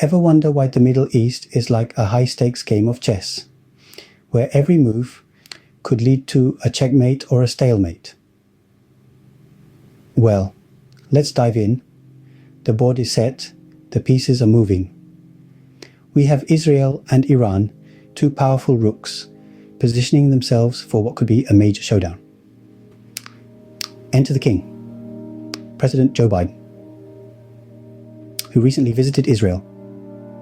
Ever wonder why the Middle East is like a high-stakes game of chess, where every move could lead to a checkmate or a stalemate? Well, let's dive in. The board is set, the pieces are moving. We have Israel and Iran, two powerful rooks, positioning themselves for what could be a major showdown. Enter the king, President Joe Biden, who recently visited Israel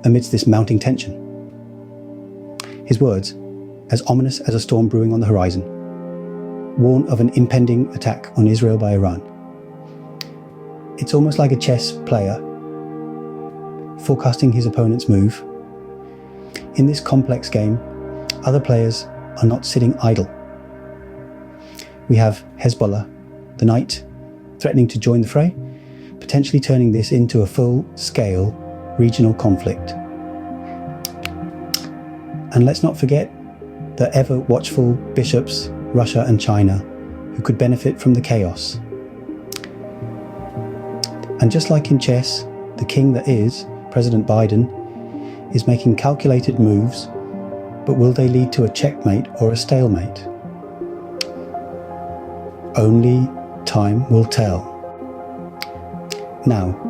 amidst this mounting tension. His words, as ominous as a storm brewing on the horizon, warn of an impending attack on Israel by Iran. It's almost like a chess player forecasting his opponent's move. In this complex game, other players are not sitting idle. We have Hezbollah, the knight, threatening to join the fray, potentially turning this into a full-scale regional conflict. And let's not forget the ever-watchful bishops, Russia and China, who could benefit from the chaos. And just like in chess, the king that is, President Biden, is making calculated moves, but will they lead to a checkmate or a stalemate? Only time will tell. Now,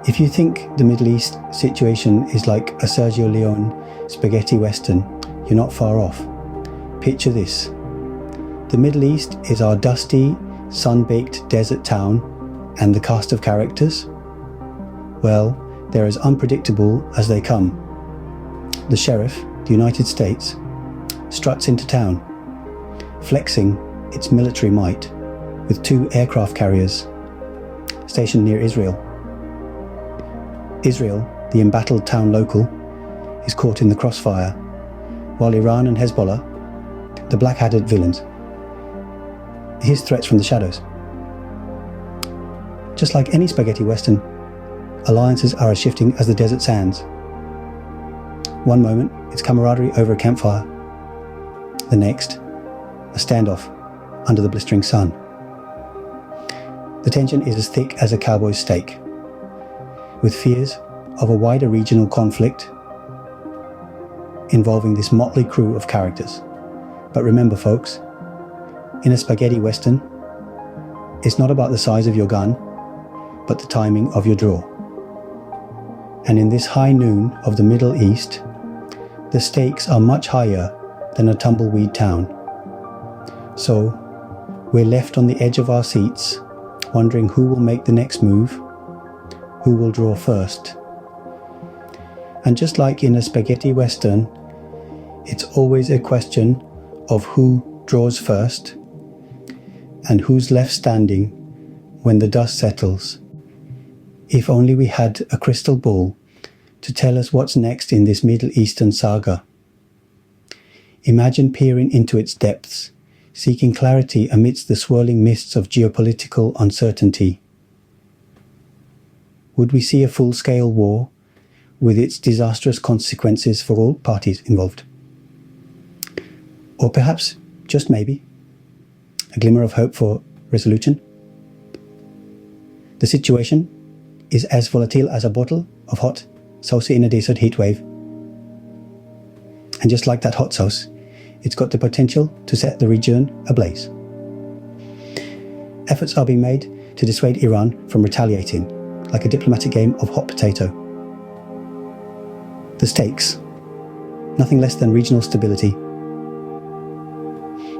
if you think the Middle East situation is like a Sergio Leone spaghetti western, you're not far off. Picture this. The Middle East is our dusty, sun-baked desert town, and the cast of characters? Well, they're as unpredictable as they come. The sheriff, the United States, struts into town, flexing its military might with 2 aircraft carriers stationed near Israel. Israel, the embattled town local, is caught in the crossfire, while Iran and Hezbollah, the black-hatted villains, hear threats from the shadows. Just like any spaghetti western, alliances are as shifting as the desert sands. One moment, it's camaraderie over a campfire. The next, a standoff under the blistering sun. The tension is as thick as a cowboy's steak, with fears of a wider regional conflict involving this motley crew of characters. But remember, folks, in a spaghetti western, it's not about the size of your gun, but the timing of your draw. And in this high noon of the Middle East, the stakes are much higher than a tumbleweed town. So, we're left on the edge of our seats, wondering who will make the next move, who will draw first. And just like in a spaghetti western, it's always a question of who draws first and who's left standing when the dust settles. If only we had a crystal ball to tell us what's next in this Middle Eastern saga. Imagine peering into its depths, seeking clarity amidst the swirling mists of geopolitical uncertainty. Would we see a full-scale war with its disastrous consequences for all parties involved? Or perhaps, just maybe, a glimmer of hope for resolution? The situation is as volatile as a bottle of hot sauce in a desert heat wave. And just like that hot sauce, it's got the potential to set the region ablaze. Efforts are being made to dissuade Iran from retaliating, like a diplomatic game of hot potato. The stakes, nothing less than regional stability.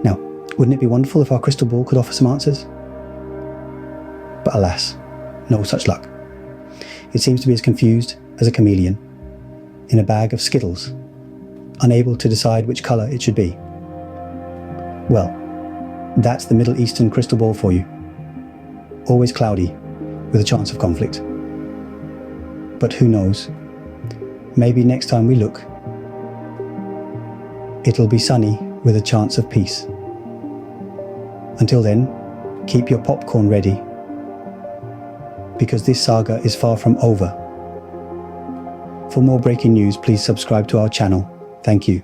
Now, wouldn't it be wonderful if our crystal ball could offer some answers? But alas, no such luck. It seems to be as confused as a chameleon in a bag of Skittles, unable to decide which colour it should be. Well, that's the Middle Eastern crystal ball for you. Always cloudy, with a chance of conflict. But who knows? Maybe next time we look, it'll be sunny with a chance of peace. Until then, keep your popcorn ready, because this saga is far from over. For more breaking news, please subscribe to our channel. Thank you.